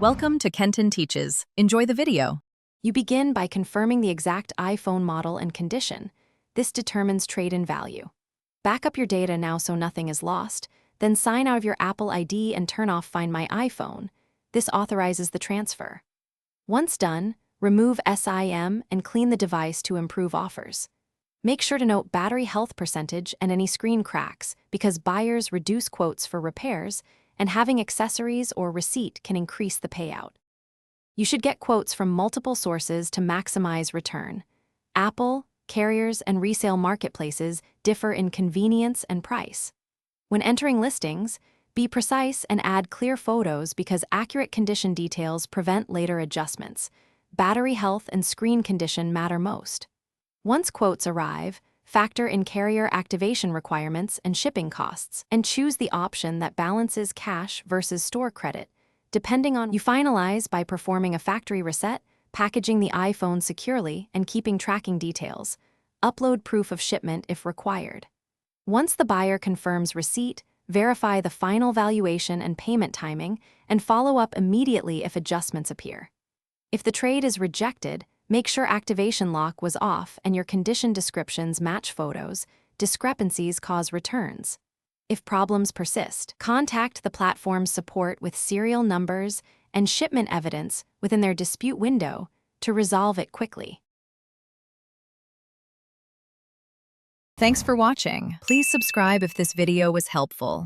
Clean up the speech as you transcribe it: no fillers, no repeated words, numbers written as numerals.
Welcome to Kenton Teaches. Enjoy the video. You begin by confirming the exact iPhone model and condition. This determines trade-in value. Back up your data now so nothing is lost, then sign out of your Apple ID and turn off Find My iPhone. This authorizes the transfer. Once done, remove SIM and clean the device to improve offers. Make sure to note battery health percentage and any screen cracks because buyers reduce quotes for repairs, and having accessories or receipt can increase the payout. You should get quotes from multiple sources to maximize return. Apple, carriers, and resale marketplaces differ in convenience and price. When entering listings, be precise and add clear photos because accurate condition details prevent later adjustments. Battery health and screen condition matter most. Once quotes arrive, factor in carrier activation requirements and shipping costs, and choose the option that balances cash versus store credit. Depending on you finalize by performing a factory reset, packaging the iPhone securely, and keeping tracking details. Upload proof of shipment if required. Once the buyer confirms receipt, verify the final valuation and payment timing, and follow up immediately if adjustments appear. If the trade is rejected, make sure activation lock was off and your condition descriptions match photos. Discrepancies cause returns. If problems persist, contact the platform's support with serial numbers and shipment evidence within their dispute window to resolve it quickly. Thanks for watching. Please subscribe if this video was helpful.